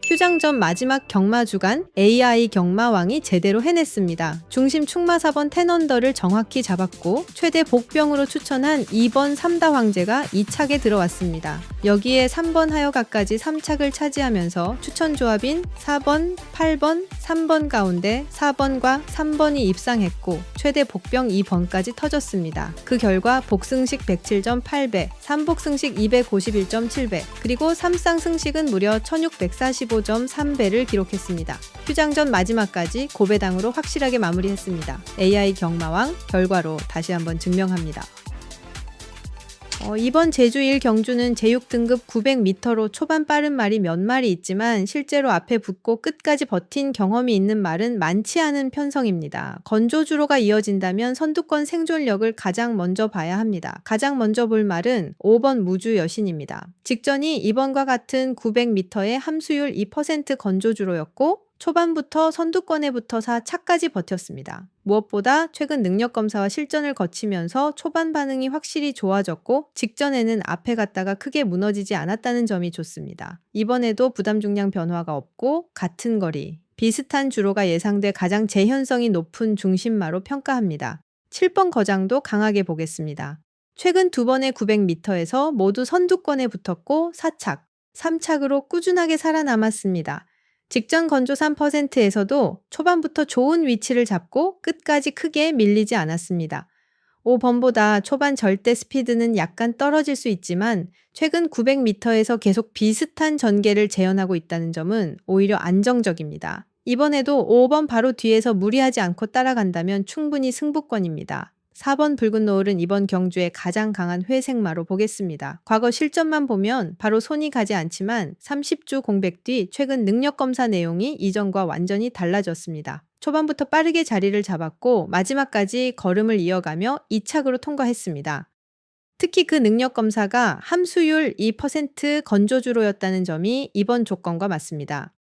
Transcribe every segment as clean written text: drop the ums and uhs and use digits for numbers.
휴장전 마지막 경마 주간 AI 경마왕이 제대로 해냈습니다. 중심 충마 4번 텐언더를 정확히 잡았고 최대 복병으로 추천한 2번 3다 황제가 2착에 들어왔습니다. 여기에 3번 하여가까지 3착을 차지하면서 추천 조합인 4번, 8번, 3번 가운데 4번과 3번이 입상했고 최대 복병 2번까지 터졌습니다. 그 결과 복승식 107점 8배, 3복승식 251점 7배, 그리고 3쌍 승식은 무려 1645점 3배를 기록했습니다. 휴장전 마지막까지 고배당으로 확실하게 마무리했습니다. AI 경마왕 결과로 다시 한번 증명합니다. 이번 제주 1 경주는 제6등급 900m로 초반 빠른 말이 몇 마리 있지만 실제로 앞에 붙고 끝까지 버틴 경험이 있는 말은 많지 않은 편성입니다. 건조주로가 이어진다면 선두권 생존력을 가장 먼저 봐야 합니다. 가장 먼저 볼 말은 5번 무주 여신입니다. 직전이 이번과 같은 900m의 함수율 2% 건조주로였고 초반부터 선두권에 붙어서 차까지 버텼습니다. 무엇보다 최근 능력검사와 실전을 거치면서 초반 반응이 확실히 좋아졌고 직전에는 앞에 갔다가 크게 무너지지 않았다는 점이 좋습니다. 이번에도 부담 중량 변화가 없고 같은 거리, 비슷한 주로가 예상돼 가장 재현성이 높은 중심마로 평가합니다. 7번 거장도 강하게 보겠습니다. 최근 두 번의 900m에서 모두 선두권에 붙었고 4착, 3착으로 꾸준하게 살아남았습니다. 직전 건조 3%에서도 초반부터 좋은 위치를 잡고 끝까지 크게 밀리지 않았습니다. 5번보다 초반 절대 스피드는 약간 떨어질 수 있지만 최근 900m에서 계속 비슷한 전개를 재현하고 있다는 점은 오히려 안정적입니다. 이번에도 5번 바로 뒤에서 무리하지 않고 따라간다면 충분히 승부권입니다. 4번 붉은 노을은 이번 경주의 가장 강한 회색마로 보겠습니다. 과거 실전만 보면 바로 손이 가지 않지만 30주 공백 뒤 최근 능력검사 내용이 이전과 완전히 달라졌습니다. 초반부터 빠르게 자리를 잡았고 마지막까지 걸음을 이어가며 2착으로 통과했습니다. 특히 그 능력검사가 함수율 2% 건조주로였다는 점이 이번 조건과 맞습니다.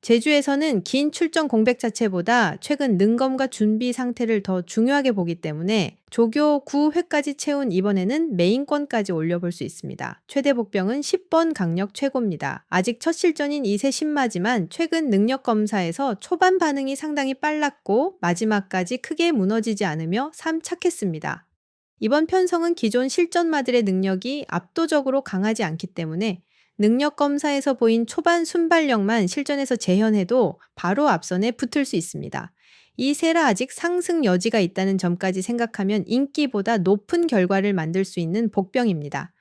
제주에서는 긴 출전 공백 자체보다 최근 능검과 준비 상태를 더 중요하게 보기 때문에 조교 9회까지 채운 이번에는 메인권까지 올려볼 수 있습니다. 최대 복병은 10번 강력 최고입니다. 아직 첫 실전인 2세 신마지만 최근 능력 검사에서 초반 반응이 상당히 빨랐고 마지막까지 크게 무너지지 않으며 3착했습니다. 이번 편성은 기존 실전마들의 능력이 압도적으로 강하지 않기 때문에 능력 검사에서 보인 초반 순발력만 실전에서 재현해도 바로 앞선에 붙을 수 있습니다. 이 세라 아직 상승 여지가 있다는 점까지 생각하면 인기보다 높은 결과를 만들 수 있는 복병입니다.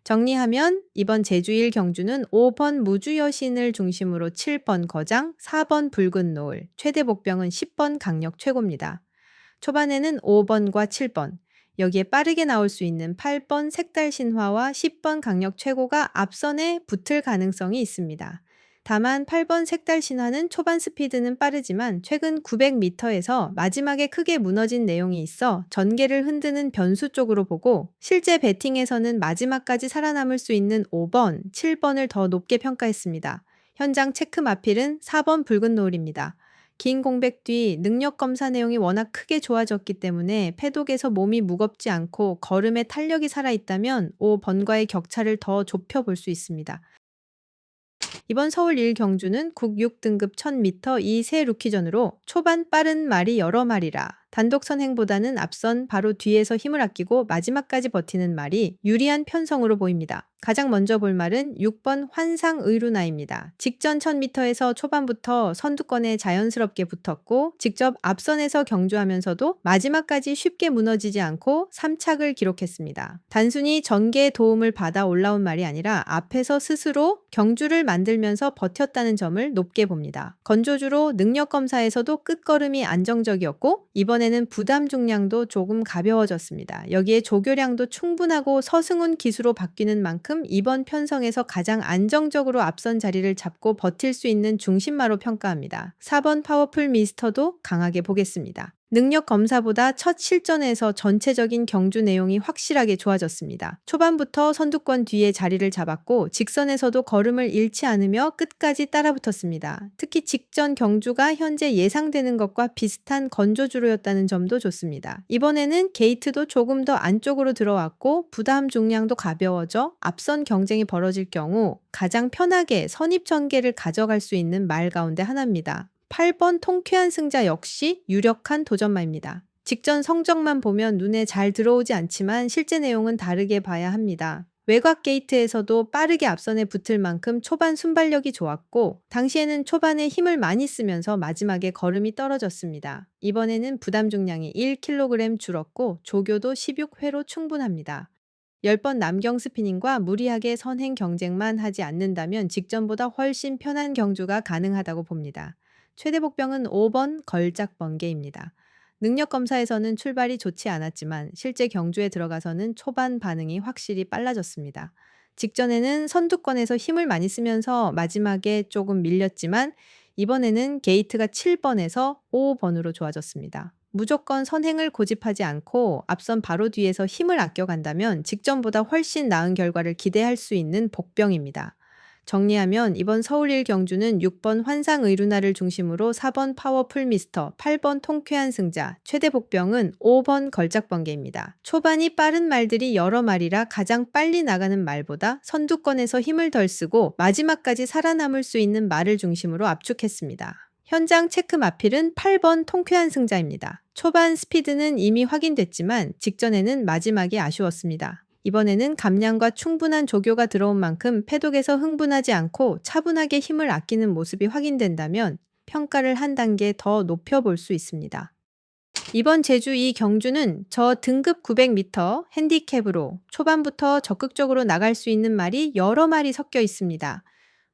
정리하면 이번 제주 1 경주는 5번 무주 여신을 중심으로 7번 거장, 4번 붉은 노을, 최대 복병은 10번 강력 최고입니다. 초반에는 5번과 7번, 여기에 빠르게 나올 수 있는 8번 색달 신화와 10번 강력 최고가 앞선에 붙을 가능성이 있습니다. 다만 8번 색달 신화는 초반 스피드는 빠르지만 최근 900m에서 마지막에 크게 무너진 내용이 있어 전개를 흔드는 변수 쪽으로 보고 실제 배팅에서는 마지막까지 살아남을 수 있는 5번, 7번을 더 높게 평가했습니다. 현장 체크 마필은 4번 붉은 노을입니다. 긴 공백 뒤 능력 검사 내용이 워낙 크게 좋아졌기 때문에 패독에서 몸이 무겁지 않고 걸음에 탄력이 살아있다면 5번과의 격차를 더 좁혀볼 수 있습니다. 이번 서울 1 경주는 국 6등급 1000m 이 세 루키전으로 초반 빠른 말이 여러 마리라 단독 선행보다는 앞선 바로 뒤에서 힘을 아끼고 마지막까지 버티는 말이 유리한 편성으로 보입니다. 가장 먼저 볼 말은 6번 환상 의루나입니다. 직전 1000m에서 초반부터 선두권에 자연스럽게 붙었고 직접 앞선에서 경주하면서도 마지막까지 쉽게 무너지지 않고 3착을 기록했습니다. 단순히 전개의 도움을 받아 올라온 말이 아니라 앞에서 스스로 경주를 만들면서 버텼다는 점을 높게 봅니다. 건조주로 능력검사에서도 끝걸음이 안정적이었고 이번에는 부담 중량도 조금 가벼워졌습니다. 여기에 조교량도 충분하고 서승훈 기수로 바뀌는 만큼 이번 편성에서 가장 안정적으로 앞선 자리를 잡고 버틸 수 있는 중심마로 평가합니다. 4번 파워풀 미스터도 강하게 보겠습니다. 능력 검사보다 첫 실전에서 전체적인 경주 내용이 확실하게 좋아졌습니다. 초반부터 선두권 뒤에 자리를 잡았고 직선에서도 걸음을 잃지 않으며 끝까지 따라붙었습니다. 특히 직전 경주가 현재 예상되는 것과 비슷한 건조주로였다는 점도 좋습니다. 이번에는 게이트도 조금 더 안쪽으로 들어왔고 부담 중량도 가벼워져 앞선 경쟁이 벌어질 경우 가장 편하게 선입 전개를 가져갈 수 있는 말 가운데 하나입니다. 8번 통쾌한 승자 역시 유력한 도전마입니다. 직전 성적만 보면 눈에 잘 들어오지 않지만 실제 내용은 다르게 봐야 합니다. 외곽 게이트에서도 빠르게 앞선에 붙을 만큼 초반 순발력이 좋았고 당시에는 초반에 힘을 많이 쓰면서 마지막에 걸음이 떨어졌습니다. 이번에는 부담 중량이 1kg 줄었고 조교도 16회로 충분합니다. 10번 남경 스피닝과 무리하게 선행 경쟁만 하지 않는다면 직전보다 훨씬 편한 경주가 가능하다고 봅니다. 최대 복병은 5번 걸작 번개입니다. 능력 검사에서는 출발이 좋지 않았지만 실제 경주에 들어가서는 초반 반응이 확실히 빨라졌습니다. 직전에는 선두권에서 힘을 많이 쓰면서 마지막에 조금 밀렸지만 이번에는 게이트가 7번에서 5번으로 좋아졌습니다. 무조건 선행을 고집하지 않고 앞선 바로 뒤에서 힘을 아껴간다면 직전보다 훨씬 나은 결과를 기대할 수 있는 복병입니다. 정리하면 이번 서울1 경주는 6번 환상의루나를 중심으로 4번 파워풀 미스터, 8번 통쾌한 승자, 최대 복병은 5번 걸작번개입니다. 초반이 빠른 말들이 여러 마리라 가장 빨리 나가는 말보다 선두권에서 힘을 덜 쓰고 마지막까지 살아남을 수 있는 말을 중심으로 압축했습니다. 현장 체크 마필은 8번 통쾌한 승자입니다. 초반 스피드는 이미 확인됐지만 직전에는 마지막이 아쉬웠습니다. 이번에는 감량과 충분한 조교가 들어온 만큼 패독에서 흥분하지 않고 차분하게 힘을 아끼는 모습이 확인된다면 평가를 한 단계 더 높여볼 수 있습니다. 이번 제주 2 경주는 저 등급 900m 핸디캡으로 초반부터 적극적으로 나갈 수 있는 말이 여러 마리 섞여 있습니다.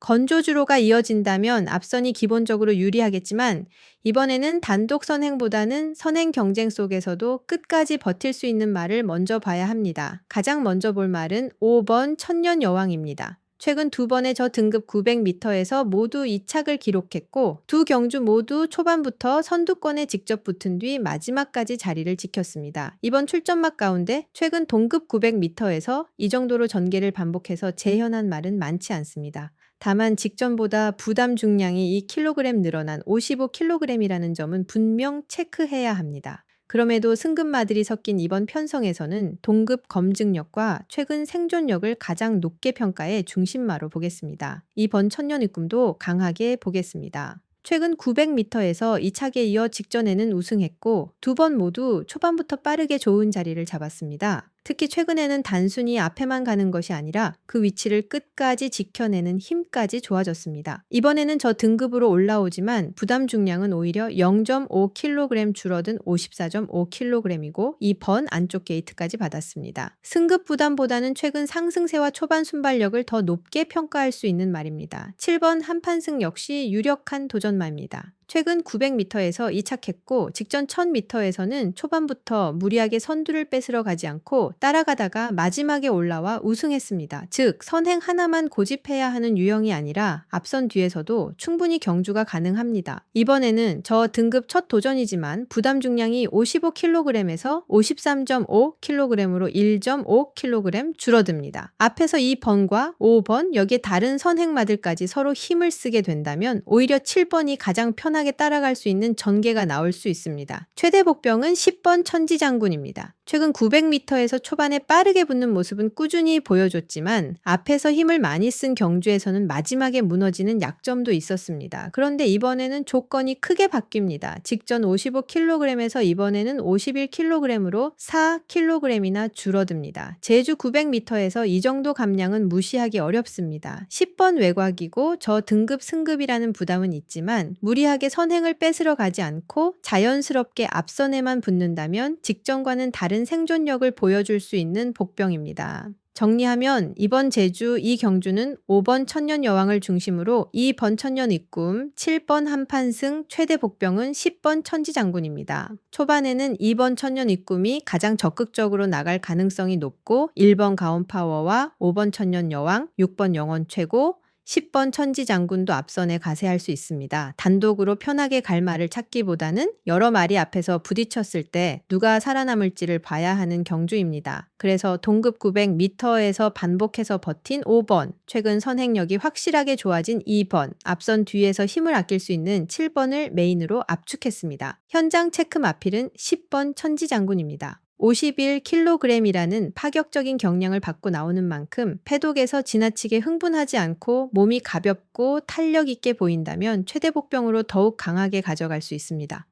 건조주로가 이어진다면 앞선이 기본적으로 유리하겠지만 이번에는 단독 선행보다는 선행 경쟁 속에서도 끝까지 버틸 수 있는 말을 먼저 봐야 합니다. 가장 먼저 볼 말은 5번 천년 여왕입니다. 최근 두 번의 저 등급 900m에서 모두 2착을 기록했고 두 경주 모두 초반부터 선두권에 직접 붙은 뒤 마지막까지 자리를 지켰습니다. 이번 출전막 가운데 최근 동급 900m에서 이 정도로 전개를 반복해서 재현한 말은 많지 않습니다. 다만 직전보다 부담 중량이 2kg 늘어난 55kg이라는 점은 분명 체크해야 합니다. 그럼에도 승급마들이 섞인 이번 편성에서는 동급 검증력과 최근 생존력을 가장 높게 평가해 중심마로 보겠습니다. 이번 천년입금도 강하게 보겠습니다. 최근 900m에서 2착에 이어 직전에는 우승했고 두 번 모두 초반부터 빠르게 좋은 자리를 잡았습니다. 특히 최근에는 단순히 앞에만 가는 것이 아니라 그 위치를 끝까지 지켜내는 힘까지 좋아졌습니다. 이번에는 저 등급으로 올라오지만 부담 중량은 오히려 0.5kg 줄어든 54.5kg이고 이 번 안쪽 게이트까지 받았습니다. 승급 부담보다는 최근 상승세와 초반 순발력을 더 높게 평가할 수 있는 말입니다. 7번 한판승 역시 유력한 도전마입니다. 최근 900m에서 2착했고 직전 1000m에서는 초반부터 무리하게 선두를 뺏으러 가지 않고 따라가다가 마지막에 올라와 우승했습니다. 즉 선행 하나만 고집해야 하는 유형이 아니라 앞선 뒤에서도 충분히 경주가 가능합니다. 이번에는 저 등급 첫 도전이지만 부담 중량이 55kg에서 53.5kg으로 1.5kg 줄어듭니다. 앞에서 2번과 5번 여기에 다른 선행마들까지 서로 힘을 쓰게 된다면 오히려 7번이 가장 편하게 따라갈 수 있는 전개가 나올 수 있습니다. 최대 복병은 10번 천지장군입니다. 최근 900m에서 초반에 빠르게 붙는 모습은 꾸준히 보여줬지만 앞에서 힘을 많이 쓴 경주에서는 마지막에 무너지는 약점도 있었습니다. 그런데 이번에는 조건이 크게 바뀝니다. 직전 55kg에서 이번에는 51kg으로 4kg이나 줄어듭니다. 제주 900m에서 이 정도 감량은 무시하기 어렵습니다. 10번 외곽이고 저 등급 승급이라는 부담은 있지만 무리하게 선행을 뺏으러 가지 않고 자연스럽게 앞선에만 붙는다면 직전과는 다른 생존력을 보여줄 수 있는 복병입니다. 정리하면 이번 제주 2 경주는 5번 천년 여왕을 중심으로 2번 천년 입금, 7번 한판승, 최대 복병은 10번 천지장군입니다. 초반에는 2번 천년 입금이 가장 적극적으로 나갈 가능성이 높고 1번 가온파워와 5번 천년 여왕, 6번 영원 최고, 10번 천지장군도 앞선에 가세할 수 있습니다. 단독으로 편하게 갈 말을 찾기보다는 여러 마리 앞에서 부딪혔을 때 누가 살아남을지를 봐야 하는 경주입니다. 그래서 동급 900m에서 반복해서 버틴 5번, 최근 선행력이 확실하게 좋아진 2번, 앞선 뒤에서 힘을 아낄 수 있는 7번을 메인으로 압축했습니다. 현장 체크 마필은 10번 천지장군입니다. 51kg이라는 파격적인 경량을 받고 나오는 만큼 패독에서 지나치게 흥분하지 않고 몸이 가볍고 탄력 있게 보인다면 최대 복병으로 더욱 강하게 가져갈 수 있습니다.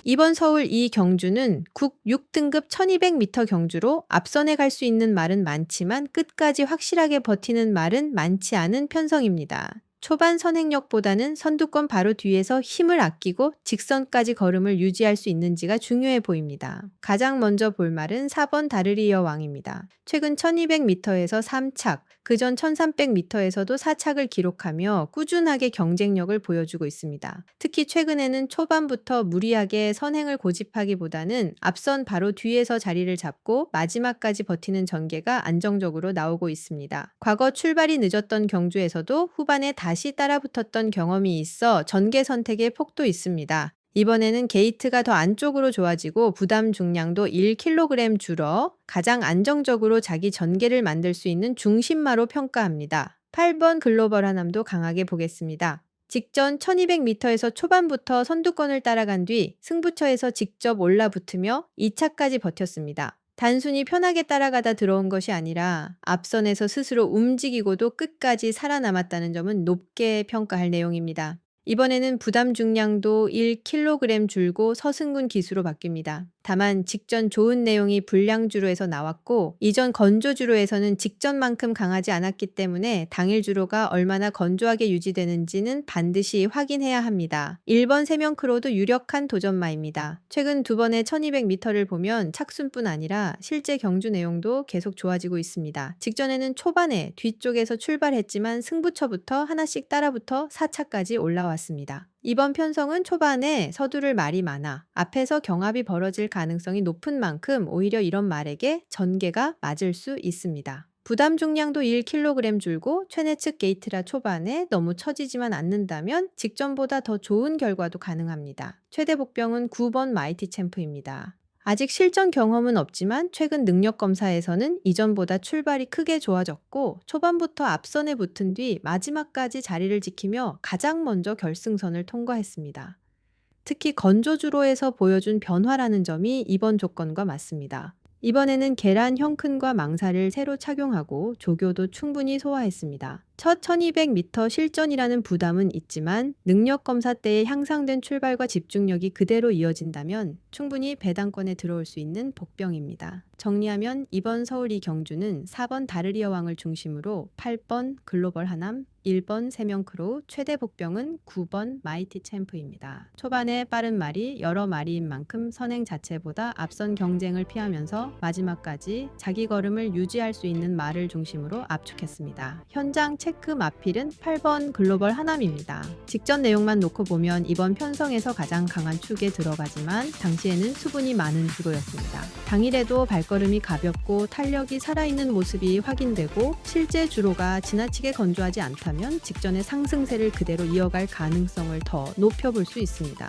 이번 서울 이 경주는 국 6등급 1200m 경주로 앞선에 갈 수 있는 말은 많지만 끝까지 확실하게 버티는 말은 많지 않은 편성입니다. 초반 선행력보다는 선두권 바로 뒤에서 힘을 아끼고 직선까지 걸음을 유지할 수 있는지가 중요해 보입니다. 가장 먼저 볼 말은 4번 다르리 여왕입니다. 최근 1200m에서 3착, 그전 1300m에서도 4착을 기록하며 꾸준하게 경쟁력을 보여주고 있습니다. 특히 최근에는 초반부터 무리하게 선행을 고집하기보다는 앞선 바로 뒤에서 자리를 잡고 마지막까지 버티는 전개가 안정적으로 나오고 있습니다. 과거 출발이 늦었던 경주에서도 후반에 다시 따라붙었던 경험이 있어 전개 선택의 폭도 있습니다. 이번에는 게이트가 더 안쪽으로 좋아지고 부담 중량도 1kg 줄어 가장 안정적으로 자기 전개를 만들 수 있는 중심마로 평가합니다. 8번 글로벌 하남도 강하게 보겠습니다. 직전 1200m에서 초반부터 선두권을 따라간 뒤 승부처에서 직접 올라붙으며 2차까지 버텼습니다. 단순히 편하게 따라가다 들어온 것이 아니라 앞선에서 스스로 움직이고도 끝까지 살아남았다는 점은 높게 평가할 내용입니다. 이번에는 부담 중량도 1kg 줄고 서승군 기수로 바뀝니다. 다만 직전 좋은 내용이 불량주로에서 나왔고 이전 건조주로에서는 직전만큼 강하지 않았기 때문에 당일 주로가 얼마나 건조하게 유지되는지는 반드시 확인해야 합니다. 1번 세명크로도 유력한 도전마입니다. 최근 두 번의 1200m를 보면 착순뿐 아니라 실제 경주 내용도 계속 좋아지고 있습니다. 직전에는 초반에 뒤쪽에서 출발했지만 승부처부터 하나씩 따라붙어 4차까지 올라왔습니다. 이번 편성은 초반에 서두를 말이 많아 앞에서 경합이 벌어질 가능성이 높은 만큼 오히려 이런 말에게 전개가 맞을 수 있습니다. 부담 중량도 1kg 줄고 최내측 게이트라 초반에 너무 처지지만 않는다면 직전보다 더 좋은 결과도 가능합니다. 최대 복병은 9번 마이티 챔프입니다. 아직 실전 경험은 없지만 최근 능력 검사에서는 이전보다 출발이 크게 좋아졌고 초반부터 앞선에 붙은 뒤 마지막까지 자리를 지키며 가장 먼저 결승선을 통과했습니다. 특히 건조주로에서 보여준 변화라는 점이 이번 조건과 맞습니다. 이번에는 계란 형큰과 망사를 새로 착용하고 조교도 충분히 소화했습니다. 첫 1200m 실전이라는 부담은 있지만 능력 검사 때의 향상된 출발과 집중력이 그대로 이어진다면 충분히 배당권에 들어올 수 있는 복병입니다. 정리하면 이번 서울 이 경주는 4번 다르리 여왕을 중심으로 8번 글로벌 하남, 1번 세명크로우, 최대 복병은 9번 마이티 챔프입니다. 초반에 빠른 말이 여러 마리인 만큼 선행 자체보다 앞선 경쟁을 피하면서 마지막까지 자기 걸음을 유지할 수 있는 말을 중심으로 압축했습니다. 현장 체크 마필은 8번 글로벌 하남입니다. 직전 내용만 놓고 보면 이번 편성에서 가장 강한 축에 들어가지만 당시에는 수분이 많은 주로였습니다. 당일에도 발걸음이 가볍고 탄력이 살아있는 모습이 확인되고 실제 주로가 지나치게 건조하지 않다면 직전의 상승세를 그대로 이어갈 가능성을 더 높여볼 수 있습니다.